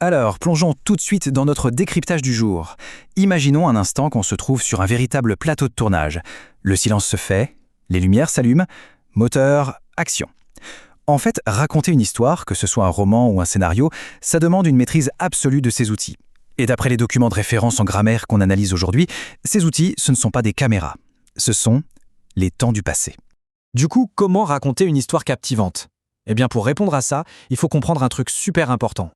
Alors, plongeons tout de suite dans notre décryptage du jour. Imaginons un instant qu'on se trouve sur un véritable plateau de tournage. Le silence se fait, les lumières s'allument, moteur, action. En fait, raconter une histoire, que ce soit un roman ou un scénario, ça demande une maîtrise absolue de ces outils. Et d'après les documents de référence en grammaire qu'on analyse aujourd'hui, ces outils, ce ne sont pas des caméras. Ce sont les temps du passé. Du coup, comment raconter une histoire captivante? Eh bien, pour répondre à ça, il faut comprendre un truc super important.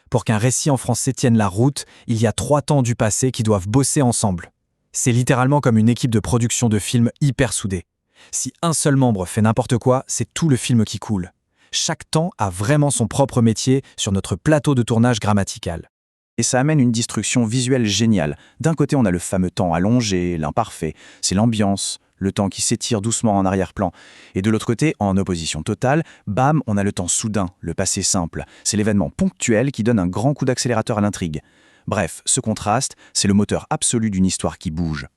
Pour qu'un récit en français tienne la route, il y a 3 temps du passé qui doivent bosser ensemble. C'est littéralement comme une équipe de production de films hyper soudée. Si un seul membre fait n'importe quoi, c'est tout le film qui coule. Chaque temps a vraiment son propre métier sur notre plateau de tournage grammatical. Et ça amène une destruction visuelle géniale. D'un côté, on a le fameux temps allongé, l'imparfait, c'est l'ambiance, le temps qui s'étire doucement en arrière-plan. Et de l'autre côté, en opposition totale, bam, on a le temps soudain, le passé simple. C'est l'événement ponctuel qui donne un grand coup d'accélérateur à l'intrigue. Bref, ce contraste, c'est le moteur absolu d'une histoire qui bouge.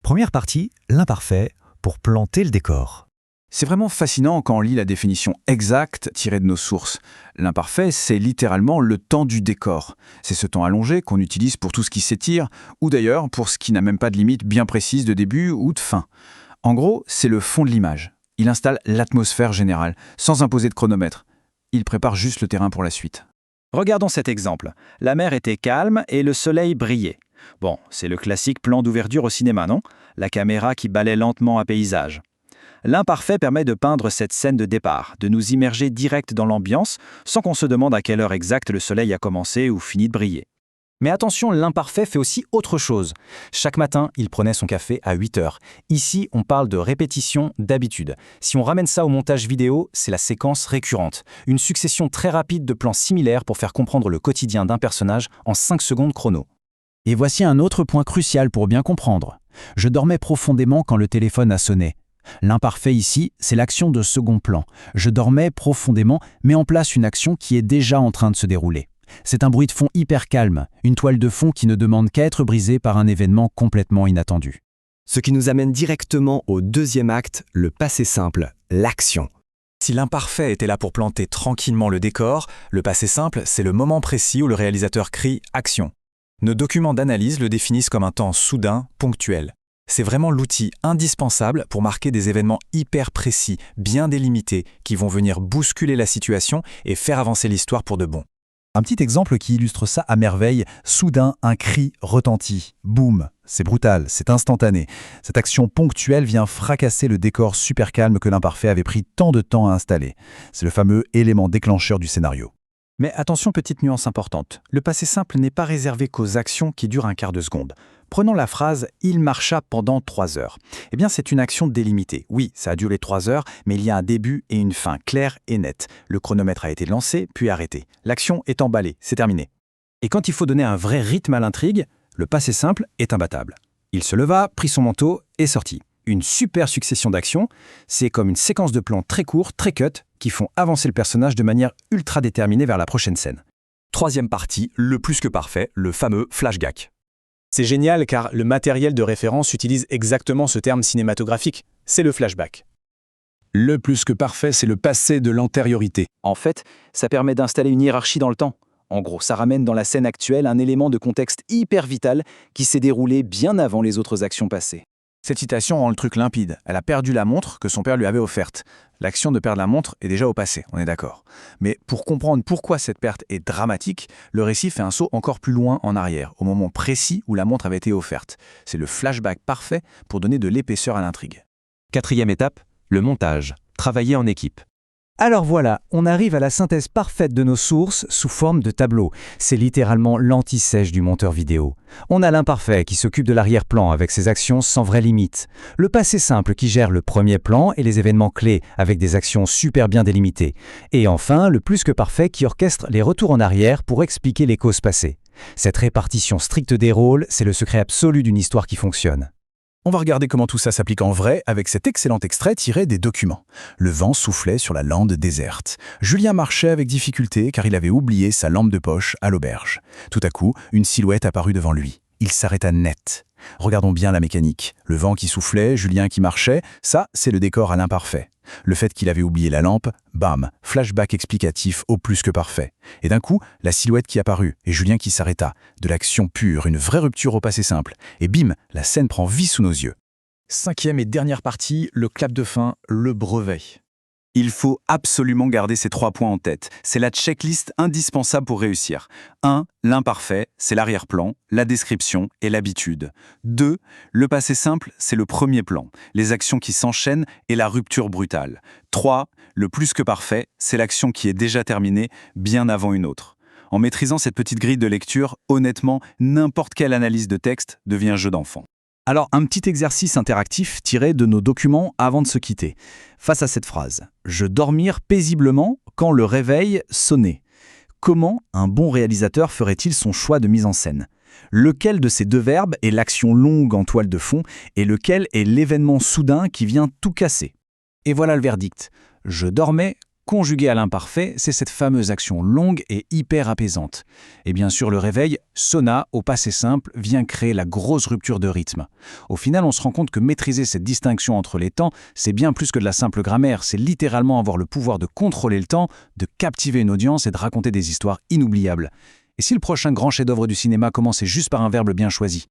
Première partie, l'imparfait, pour planter le décor. C'est vraiment fascinant quand on lit la définition exacte tirée de nos sources. L'imparfait, c'est littéralement le temps du décor. C'est ce temps allongé qu'on utilise pour tout ce qui s'étire, ou d'ailleurs pour ce qui n'a même pas de limite bien précise de début ou de fin. En gros, c'est le fond de l'image. Il installe l'atmosphère générale, sans imposer de chronomètre. Il prépare juste le terrain pour la suite. Regardons cet exemple. La mer était calme et le soleil brillait. Bon, c'est le classique plan d'ouverture au cinéma, non? La caméra qui balaie lentement un paysage. L'imparfait permet de peindre cette scène de départ, de nous immerger direct dans l'ambiance, sans qu'on se demande à quelle heure exacte le soleil a commencé ou fini de briller. Mais attention, l'imparfait fait aussi autre chose. Chaque matin, il prenait son café à 8 heures. Ici, on parle de répétition d'habitude. Si on ramène ça au montage vidéo, c'est la séquence récurrente. Une succession très rapide de plans similaires pour faire comprendre le quotidien d'un personnage en 5 secondes chrono. Et voici un autre point crucial pour bien comprendre. Je dormais profondément quand le téléphone a sonné. L'imparfait ici, c'est l'action de second plan. Je dormais profondément, mais en place une action qui est déjà en train de se dérouler. C'est un bruit de fond hyper calme, une toile de fond qui ne demande qu'à être brisée par un événement complètement inattendu. Ce qui nous amène directement au deuxième acte, le passé simple, l'action. Si l'imparfait était là pour planter tranquillement le décor, le passé simple, c'est le moment précis où le réalisateur crie « action ». Nos documents d'analyse le définissent comme un temps soudain, ponctuel. C'est vraiment l'outil indispensable pour marquer des événements hyper précis, bien délimités, qui vont venir bousculer la situation et faire avancer l'histoire pour de bon. Un petit exemple qui illustre ça à merveille, soudain un cri retentit. Boum, c'est brutal, c'est instantané. Cette action ponctuelle vient fracasser le décor super calme que l'imparfait avait pris tant de temps à installer. C'est le fameux élément déclencheur du scénario. Mais attention, petite nuance importante. Le passé simple n'est pas réservé qu'aux actions qui durent un quart de seconde. Prenons la phrase « il marcha pendant 3 heures ». Eh bien, c'est une action délimitée. Oui, ça a duré 3 heures, mais il y a un début et une fin claire et nette. Le chronomètre a été lancé, puis arrêté. L'action est emballée, c'est terminé. Et quand il faut donner un vrai rythme à l'intrigue, le passé simple est imbattable. Il se leva, prit son manteau et sortit. Une super succession d'actions, c'est comme une séquence de plans très courts, très cut, qui font avancer le personnage de manière ultra déterminée vers la prochaine scène. Troisième partie, le plus que parfait, le fameux flashback. C'est génial car le matériel de référence utilise exactement ce terme cinématographique. C'est le flashback. Le plus que parfait, c'est le passé de l'antériorité. En fait, ça permet d'installer une hiérarchie dans le temps. En gros, ça ramène dans la scène actuelle un élément de contexte hyper vital qui s'est déroulé bien avant les autres actions passées. Cette citation rend le truc limpide. Elle a perdu la montre que son père lui avait offerte. L'action de perdre la montre est déjà au passé, on est d'accord. Mais pour comprendre pourquoi cette perte est dramatique, le récit fait un saut encore plus loin en arrière, au moment précis où la montre avait été offerte. C'est le flashback parfait pour donner de l'épaisseur à l'intrigue. Quatrième étape, le montage. Travailler en équipe. Alors voilà, on arrive à la synthèse parfaite de nos sources sous forme de tableau. C'est littéralement l'anti-sèche du monteur vidéo. On a l'imparfait qui s'occupe de l'arrière-plan avec ses actions sans vraie limite. Le passé simple qui gère le premier plan et les événements clés avec des actions super bien délimitées. Et enfin, le plus que parfait qui orchestre les retours en arrière pour expliquer les causes passées. Cette répartition stricte des rôles, c'est le secret absolu d'une histoire qui fonctionne. On va regarder comment tout ça s'applique en vrai avec cet excellent extrait tiré des documents. Le vent soufflait sur la lande déserte. Julien marchait avec difficulté car il avait oublié sa lampe de poche à l'auberge. Tout à coup, une silhouette apparut devant lui. il s'arrêta net. Regardons bien la mécanique. Le vent qui soufflait, Julien qui marchait, ça, c'est le décor à l'imparfait. Le fait qu'il avait oublié la lampe, bam, flashback explicatif au plus que parfait. Et d'un coup, la silhouette qui apparut, et Julien qui s'arrêta. De l'action pure, une vraie rupture au passé simple. Et bim, la scène prend vie sous nos yeux. 5e et dernière partie, le clap de fin, le brevet. Il faut absolument garder ces 3 points en tête. C'est la checklist indispensable pour réussir. 1. L'imparfait, c'est l'arrière-plan, la description et l'habitude. 2. Le passé simple, c'est le premier plan, les actions qui s'enchaînent et la rupture brutale. 3. Le plus que parfait, c'est l'action qui est déjà terminée bien avant une autre. En maîtrisant cette petite grille de lecture, honnêtement, n'importe quelle analyse de texte devient jeu d'enfant. Alors, un petit exercice interactif tiré de nos documents avant de se quitter. Face à cette phrase, « Je dormir paisiblement quand le réveil sonnait ». Comment un bon réalisateur ferait-il son choix de mise en scène? Lequel de ces 2 verbes est l'action longue en toile de fond et lequel est l'événement soudain qui vient tout casser? Et voilà le verdict. « Je dormais » conjugué à l'imparfait, c'est cette fameuse action longue et hyper apaisante. Et bien sûr, le réveil, sonna, au passé simple, vient créer la grosse rupture de rythme. Au final, on se rend compte que maîtriser cette distinction entre les temps, c'est bien plus que de la simple grammaire, c'est littéralement avoir le pouvoir de contrôler le temps, de captiver une audience et de raconter des histoires inoubliables. Et si le prochain grand chef-d'œuvre du cinéma commençait juste par un verbe bien choisi?